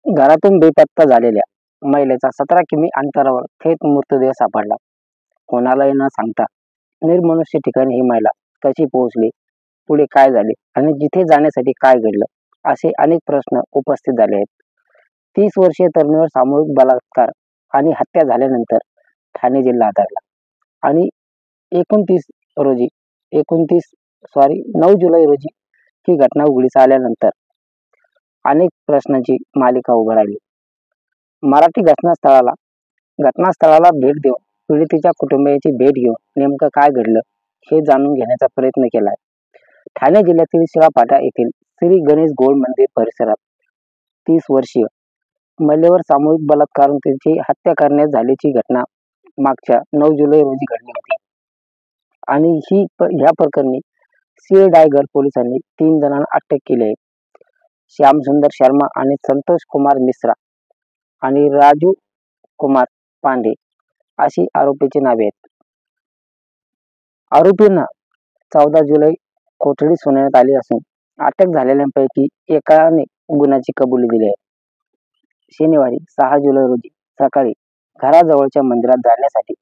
घरातून बेपत्ता झालेल्या महिलेचा 17 किमी अंतरावर थेट मृतदेह सापडला. कोणालाही न सांगता निर्मनुष्य ठिकाणी ही महिला कशी पोहोचली, पुढे काय झाले आणि जिथे जाण्यासाठी काय घडलं, असे अनेक प्रश्न उपस्थित झाले आहेत. 30 वर्षीय तरुणीवर सामूहिक बलात्कार आणि हत्या झाल्यानंतर ठाणे जिल्हा हादरला आणि 29 रोजी 9 जुलै रोजी ही घटना उघडीस आल्यानंतर अनेक प्रश्नांची मालिका उभी राहिली. मराठी घटनास्थळाला भेट देऊन पीडितेच्या कुटुंबियांची भेट घेऊन नेमकं काय घडलं हे जाणून घेण्याचा प्रयत्न केलाय. ठाणे जिल्ह्यातील शिळापाटा येथील श्री गणेश गोल्ड मंदिर परिसरात 30 वर्षीय महिलेवर सामूहिक बलात्कारून त्यांची हत्या करण्यात झाल्याची घटना मागच्या 9 जुलै रोजी घडली होती आणि ह्या प्रकरणी सिळडायगर पोलिसांनी 3 जणांना अटक केली आहे. श्याम सुंदर शर्मा आणि संतोष कुमार मिश्रा आणि राजू कुमार पांडे अशी आरोपीची नावे आहेत. आरोपींना 14 जुलै कोठडी सुनावण्यात आली असून अटक झालेल्यांपैकी एकाने गुन्ह्याची कबुली दिली आहे. शनिवारी 6 जुलै रोजी सकाळी घराजवळच्या मंदिरात जाण्यासाठी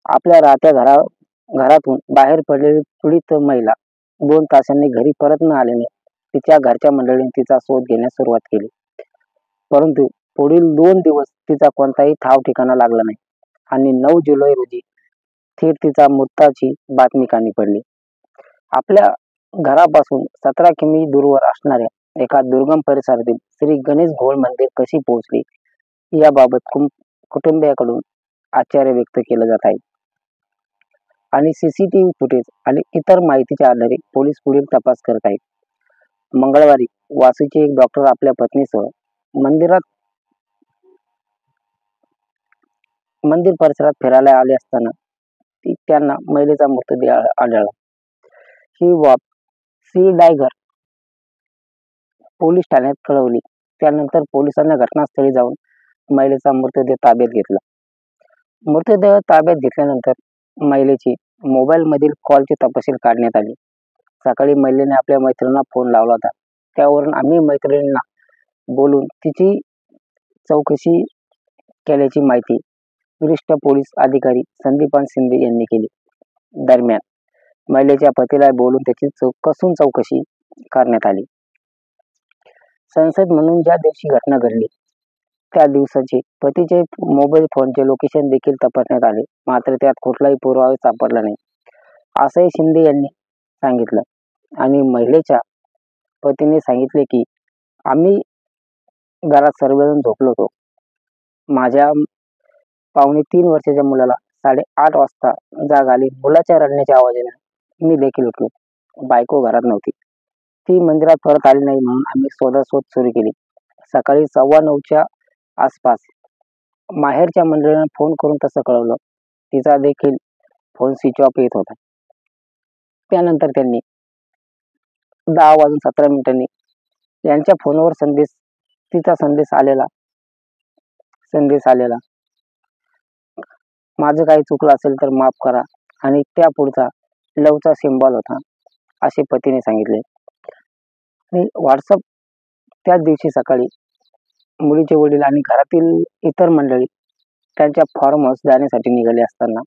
आपल्या राहत्या घरातून बाहेर पडलेली पीडित महिला 2 तासांनी घरी परत न आल्याने तिच्या घरच्या मंडळींनी तिचा शोध घेण्यास सुरुवात केली. परंतु पुढील 2 दिवस तिचा कोणताही ठाव ठिकाणा लागला नाही आणि 9 जुलै रोजी थेट तिचा मृत्यूची बातमी कानी पडली. आपल्या घरापासून 17 किमी दूरवर असणाऱ्या एका दुर्गम परिसरातील श्री गणेश गोल्ड मंदिर कशी पोहोचली याबाबत कुटुंबियाकडून आश्चर्य व्यक्त केलं जात आहे आणि सीसीटीव्ही फुटेज आणि इतर माहितीच्या आधारे पोलीस पुढील तपास करत आहेत. मंगळवारी वासूचे एक डॉक्टर आपल्या पत्नीसह मंदिर परिसरात फिरायला आले असताना त्यांना महिलेचा मृतदेह आढळला. ही बाब सिळडायगर पोलीस ठाण्यात कळवली. त्यानंतर पोलिसांनी घटनास्थळी जाऊन महिलेचा मृतदेह ताब्यात घेतला. मृतदेह ताब्यात घेतल्यानंतर महिलेची मोबाईलमधील कॉलचे तपशील काढण्यात आले. सकाळी महिलेने आपल्या मैत्रिणींना फोन लावला होता. त्यावरून आम्ही मैत्रिणींना बोलून तिची चौकशी केल्याची माहिती वरिष्ठ पोलीस अधिकारी संदीपान शिंदे यांनी केली. दरम्यान महिलेच्या पतीला बोलून त्याची कसून चौकशी करण्यात आली. संसद म्हणून ज्या दिवशी घटना घडली त्या दिवसाचे पतीचे मोबाईल फोनचे लोकेशन देखील तपासण्यात आले, मात्र त्यात कुठलाही पुरावा सापडला नाही, असंही शिंदे यांनी सांगितलं. आणि महिलेच्या पतीने सांगितले की आम्ही घरात सर्वजण झोपलो होतो. माझ्या 2.25 वर्षाच्या मुलाला 8:30 वाजता जाग आली. मुलाच्या रडण्याच्या आवाजाने मी देखील उठलो. बायको घरात नव्हती. ती मंदिरात परत आली नाही म्हणून आम्ही शोधाशोध सुरू केली. सकाळी 9:15च्या आसपास माहेरच्या मंडळींना फोन करून तसं कळवलं. तिचा देखील फोन स्विच ऑफ येत होता. त्यानंतर त्यांनी 10:17 यांच्या फोनवर तिचा संदेश आलेला माझं काही चुकलं असेल तर माफ करा आणि त्या पुढचा लवचा सिम्बॉल होता, असे पतीने सांगितले. आणि व्हॉट्सअप त्याच दिवशी सकाळी मुलीचे वडील आणि घरातील इतर मंडळी त्यांच्या फार्म हाऊस जाण्यासाठी निघाले असताना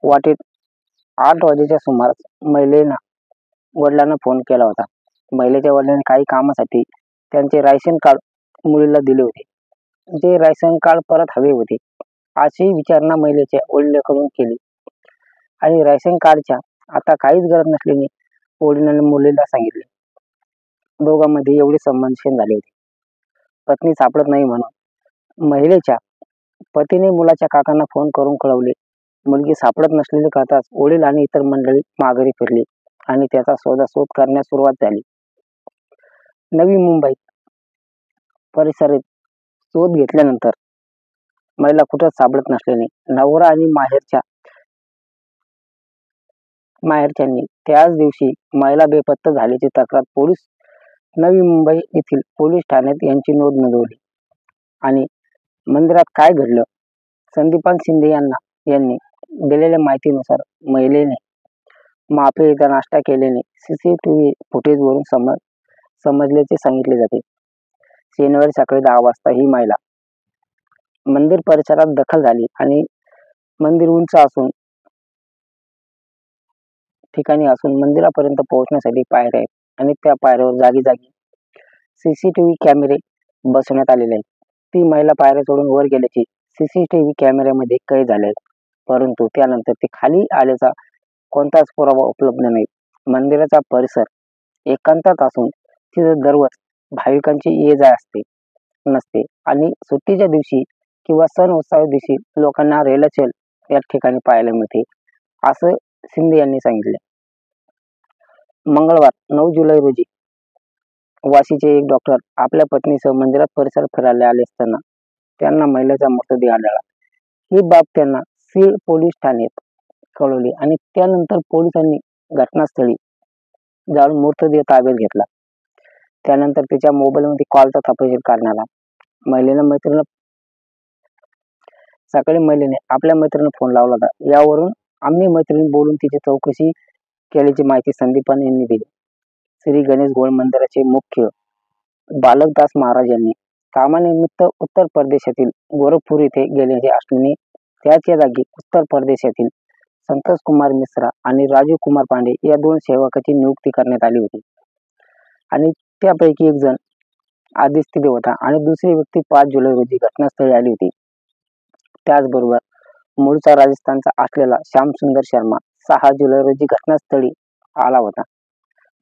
वाटेत 8 वाजेच्या सुमारास महिलेनं वडिलांना फोन केला होता. महिलेच्या वडिलांनी काही कामासाठी त्यांचे राशन कार्ड मुलीला दिले होते. जे राशन कार्ड परत हवे होते अशी विचारणा महिलेच्या वडिलांकडून केली आणि राशन कार्डच्या आता काहीच गरज नसल्याने वडिलांनी मुलीला सांगितले. दोघांमध्ये एवढे संभाषण झाले होते. पत्नी सापडत नाही म्हणून महिलेच्या पतीने मुलाच्या काकांना फोन करून कळवले. मुलगी सापडत नसलेले कळताच वडील आणि इतर मंडळी माघारी फिरली आणि त्याचा शोधाशोध करण्यास सुरुवात झाली. नवी मुंबई परिसरात शोध घेतल्यानंतर महिला कुठंच सापडत नसल्याने नवरा आणि माहेरच्यांनी त्याच दिवशी महिला बेपत्ता झाल्याची तक्रार नवी मुंबई येथील पोलीस ठाण्यात यांची नोंद नोंदवली आणि मंदिरात काय घडलं संदीपान शिंदे यांनी दिलेल्या माहितीनुसार महिलेने माफियाचा नाश्ता केल्याने सीसीटीव्ही फुटेजवरून समजल्याचे सांगितले जाते. शनिवारी सकाळी 10 वाजता ही महिला मंदिर परिसरात दाखल झाली आणि मंदिर उंच असून मंदिरापर्यंत पोहोचण्यासाठी पायऱ्या आहेत आणि त्या पायऱ्यावर जागी जागी सीसीटीव्ही कॅमेरे बसवण्यात आलेले आहेत. ती महिला पायऱ्या चढून वर गेल्याची सीसीटीव्ही कॅमेऱ्यामध्ये कैद झाले आहेत, परंतु त्यानंतर ती खाली आल्याचा कोणताच पुरावा उपलब्ध नाही. मंदिराचा परिसर एकांतात असून तिथे दररोज भाविकांची ये-जा नसते आणि सुट्टीच्या दिवशी किंवा सण उत्सव दिवशी लोकांना रेलचेल या ठिकाणी पाहायला मिळते, असं शिंदे यांनी सांगितले. मंगळवार 9 जुलै रोजी वाशीचे एक डॉक्टर आपल्या पत्नीसह मंदिरात परिसरात फिरायला आले असताना त्यांना महिलेचा मृतदेह आढळला. ही बाब त्यांना सीळ पोलीस ठाण्यात कळवली आणि त्यानंतर पोलिसांनी घटनास्थळी जाऊन मृतदेह ताब्यात घेतला. त्यानंतर तिच्या मोबाईलमध्ये कॉलचा तपशील काढण्यात आला. सकाळी महिलेने आपल्या मैत्रिणीला फोन लावला होता. यावरून आम्ही मैत्रिणी बोलून तिची चौकशी केल्याची माहिती संदीपान यांनी दिली. श्री गणेश गोळ मंदिराचे मुख्य बालकदास महाराज यांनी कामानिमित्त उत्तर प्रदेशातील गोरखपूर येथे गेलेले असल्याने त्याच्या जागी उत्तर प्रदेशातील संतोष कुमार मिश्रा आणि राजीव कुमार पांडे या 2 सेवकाची नियुक्ती करण्यात आली होती आणि त्यापैकी एक जण आधीच तिथे होता आणि दुसरी व्यक्ती 5 जुलै रोजी घटनास्थळी आली होती. त्याचबरोबर मूळचा राजस्थानचा असलेला श्यामसुंदर शर्मा 6 जुलै रोजी घटनास्थळी आला होता.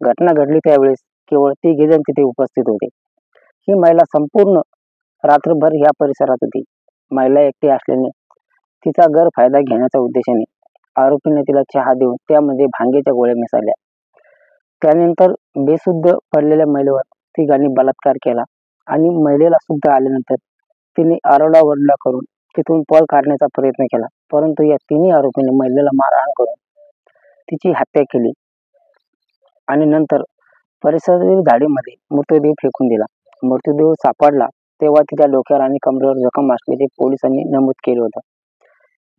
घटना घडली त्यावेळेस केवळ 3 जण तिथे उपस्थित होते. ही महिला संपूर्ण रात्रभर या परिसरात होती. महिला एकटी असल्याने तिचा गैरफायदा घेण्याच्या उद्देशाने आरोपीने तिला चहा देऊन त्यामध्ये भांगेच्या गोळ्या मिसळल्या. त्यानंतर बेशुद्ध पडलेल्या महिलेवर तिघांनी बलात्कार केला आणि महिलेला शुद्ध आल्यानंतर तिने आरडाओरडा करून तिथून पळ काढण्याचा प्रयत्न केला, परंतु या तिन्ही आरोपींनी महिलेला मारहाण करून तिची हत्या केली आणि नंतर परिसरातील झाडीमध्ये मृतदेह फेकून दिला. मृतदेह सापडला तेव्हा तिच्या डोक्यावर आणि कमरेवर जखम असल्याचे पोलिसांनी नमूद केले होते.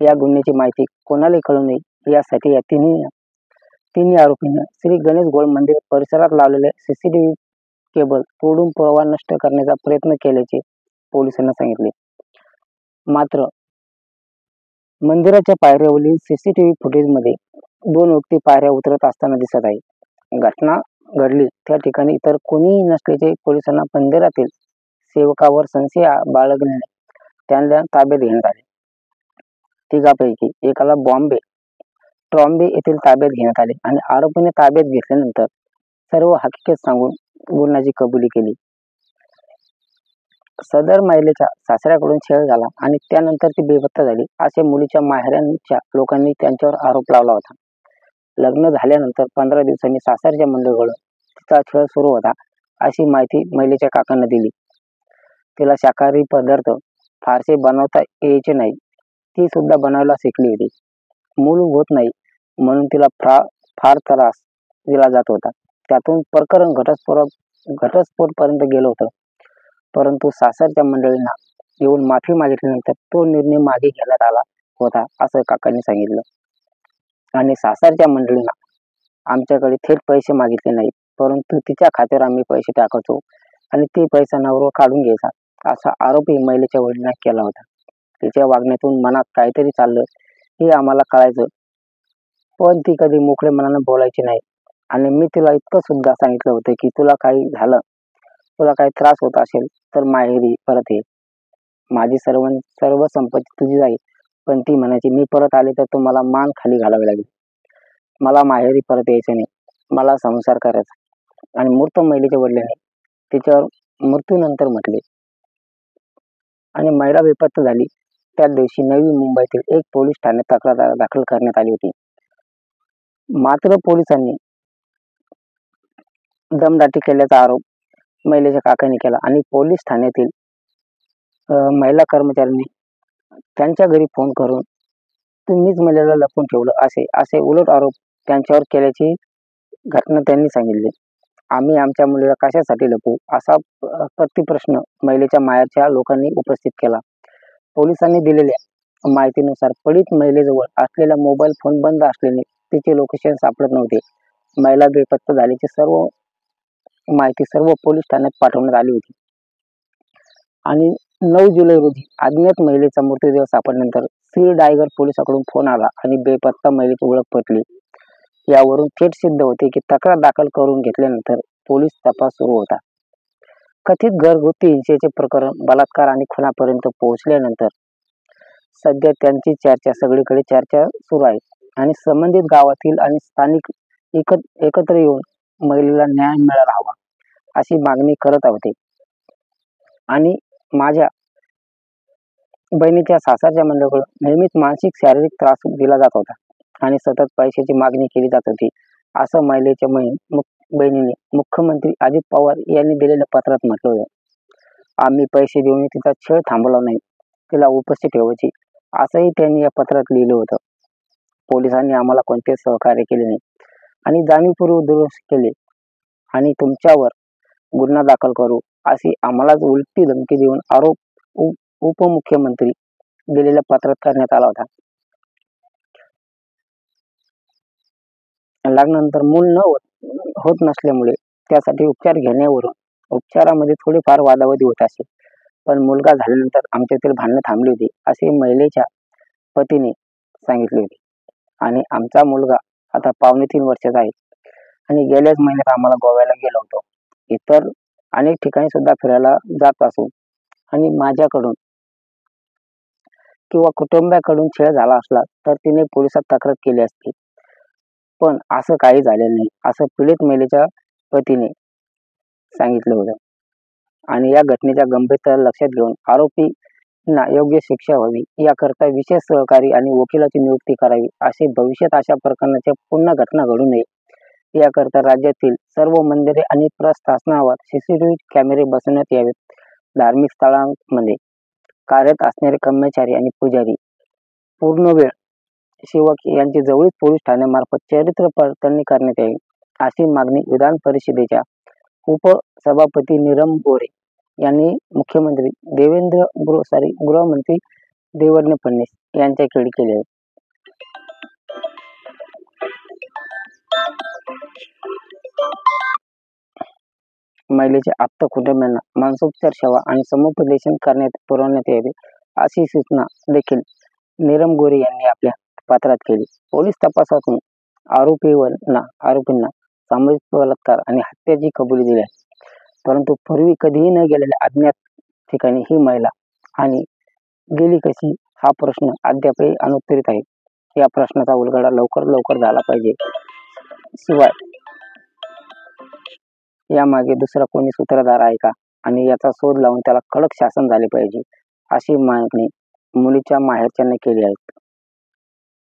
या गुन्ह्याची माहिती कोणालाही कळू नये यासाठी या तिन्ही आरोपींनी श्री गणेश गोळ मंदिर परिसरात लावलेले सीसीटीव्ही केबल तोडून पुरावा नष्ट करण्याचा प्रयत्न केल्याचे पोलिसांना सांगितले. मात्र मंदिराच्या पायऱ्यावरील सीसीटीव्ही फुटेजमध्ये 2 व्यक्ती पायऱ्या उतरत असताना दिसत आहे. घटना घडली त्या ठिकाणी इतर कोणीही नसल्याचे पोलिसांना मंदिरातील सेवकावर संशय बाळगल्याने त्यांना ताब्यात घेण्यात आले. तिघांपैकी एकाला ट्रॉम्बे येथील ताब्यात घेण्यात आले आणि आरोपीने ताब्यात घेतल्यानंतर सर्व हकीकत सांगून गुन्ह्याची कबुली केली. सदर महिलेच्या सासऱ्याकडून छळ झाला आणि त्यानंतर ती बेपत्ता झाली असे मुलीच्या माहेरच्या लोकांनी त्यांच्यावर आरोप लावला होता. लग्न झाल्यानंतर 15 दिवसांनी सासरच्या मंडळीकडून तिचा छळ सुरू होता अशी माहिती महिलेच्या काकांना दिली. तिला शाकाहारी पदार्थ फारसे बनवता यायचे नाही. ती सुद्धा बनवायला शिकली होती. मूल होत नाही म्हणून तिला फार त्रास दिला जात होता. त्यातून प्रकरण घटस्फोटपर्यंत गेलं होतं, परंतु सासरच्या मंडळींना येऊन माफी मागितल्यानंतर तो निर्णय मागे घेण्यात आला होता असं काकांनी सांगितलं. आणि सासरच्या मंडळींना आमच्याकडे थेट पैसे मागितले नाहीत, परंतु तिच्या खात्यावर आम्ही पैसे टाकायचो आणि ते पैसा नवरा काढून घ्यायचा असा आरोपही महिलेच्या वडिलांना केला होता. तिच्या वागण्यातून मनात काहीतरी चाललं हे आम्हाला कळायचं, पण ती कधी मोकळे मनानं बोलायची नाही आणि मी तिला इतकं सुद्धा सांगितलं होतं की तुला काही त्रास होत असेल तर माहेरी परत ये, माझी सर्व संपत्ती तुझी जाईल. पण ती म्हणायची मी परत आले तर तुम्हाला मान खाली घालावी लागेल, मला माहेरी परत यायचं नाही, मला संसार करायचा. आणि मृत महिलेच्या वडिलांनी तिच्यावर मृत्यूनंतर म्हटले आणि महिला बेपत्ता झाली त्याच दिवशी नवी मुंबईतील एक पोलीस ठाण्यात तक्रार दाखल करण्यात आली होती. मात्र पोलिसांनी दमदाटी केल्याचा आरोप महिलेच्या काकांनी केला आणि पोलीस ठाण्यातील महिला कर्मचाऱ्यांनी त्यांच्या घरी फोन करून तुम्हीच महिलेला लपवून ठेवलं असे उलट आरोप त्यांच्यावर केल्याची घटना त्यांनी सांगितली. आम्ही आमच्या मुलीला कशासाठी लपवू असा प्रतिप्रश्न महिलेच्या माहेरच्या लोकांनी उपस्थित केला. पोलिसांनी दिलेल्या माहितीनुसार पीडित महिलेजवळ असलेला मोबाईल फोन बंद असल्याने तिचे लोकेशन सापडत नव्हते. महिला बेपत्ता झाल्याची सर्व माहिती सर्व पोलीस ठाण्यात पाठवण्यात आली होती. आणि 9 जुलै रोजी अज्ञात महिलेचा मृतदेह सापडल्यानंतर सीळडायगर पोलिसांकडून फोन आला आणि बेपत्ता महिलेची ओळख पटली. यावरून थेट सिद्ध होते की तक्रार दाखल करून घेतल्यानंतर पोलीस तपास सुरू होता. कथित घरगुती हिंसेचे प्रकरण बलात्कार आणि खुनापर्यंत पोहोचल्यानंतर सध्या त्यांची चर्चा सगळीकडे सुरू आहे आणि संबंधित गावातील आणि स्थानिक एकत्र येऊन महिलेला न्याय मिळायला हवा अशी मागणी करत होते. आणि माझ्या बहिणीच्या सासरच्या मंडळाकडून नेहमीच मानसिक शारीरिक त्रास दिला जात होता आणि सतत पैशाची मागणी केली जात होती, असं महिलेच्या बहिणीने मुख्यमंत्री अजित पवार यांनी दिलेल्या पत्रात म्हटलं होतं. आम्ही पैसे देऊन तिचा छळ थांबवला नाही, तिला उपस्थित ठेवायची असंही त्यांनी या पत्रात लिहिलं होतं. पोलिसांनी आम्हाला कोणतेच सहकार्य केले नाही आणि जाणीवपूर्वक दुरुस्त केले आणि तुमच्यावर गुन्हा दाखल करू अशी आम्हालाच उलटी धमकी देऊन आरोप उपमुख्यमंत्री दिलेल्या पत्रात करण्यात आला होता. लग्नानंतर मूल होत नसल्यामुळे त्यासाठी उपचार घेण्यावरून उपचारामध्ये थोडीफार वादावादी होत असे, पण मुलगा झाल्यानंतर आमच्यातील भांडणं थांबली होती असे महिलेच्या पतीने सांगितले होते. आणि आमचा मुलगा आता 3.5 वर्षाचा आहे आणि गेल्याच महिन्यात आम्हाला गोव्याला गेलो होतो. इतर अनेक ठिकाणी सुद्धा फिरायला जात असू आणि माझ्याकडून किंवा कुटुंबाकडून छळ झाला असला तर तिने पोलिसात तक्रार केली असती, पण असं काही झालेलं नाही असं पीडित महिलेच्या पतीने सांगितलं होतं. आणि या घटनेच्या गंभीरता लक्षात घेऊन आरोपींना योग्य शिक्षा व्हावी याकरता विशेष सहकारी आणि वकिलाची नियुक्ती करावी असे भविष्यात अशा प्रकरणाच्या पुन्हा घटना घडू नये याकरता राज्यातील सर्व मंदिरे आणि प्रशासनावर CCTV कॅमेरे बसवण्यात यावेत. धार्मिक स्थळांमध्ये कार्यरत असणारे कर्मचारी आणि पुजारी, पूर्णवेळ सेवक यांची जवळीक पोलीस ठाण्यामार्फत चरित्र पडताळणी करण्यात यावी अशी मागणी विधान परिषदेच्या उपसभापती नीलम गोऱ्हे यांनी मुख्यमंत्री गृहमंत्री देवेंद्र फडणवीस यांच्याकडे केली आहे. महिलेच्या आप्त कुटुंबियांना मानसोपचार सेवा आणि समुपदेशन पुरवण्यात यावे अशी सूचना देखील नीलम गोऱ्हे यांनी आपल्या पत्रात केली. पोलीस तपासातून आरोपींना सामूहिक बलात्कार आणि हत्येची कबुली दिली आहे, परंतु पूर्वी कधीही न गेलेल्या अज्ञात ठिकाणी ही महिला आणि गेली कशी हा प्रश्न अद्यापही अनुत्तरित आहे. या प्रश्नाचा उलगडा लवकर झाला पाहिजे. शिवाय यामागे दुसरा कोणी सूत्रधार आहे का आणि याचा शोध लावून त्याला कडक शासन झाले पाहिजे अशी मागणी मुलीच्या माहेरच्यांनी केली आहे.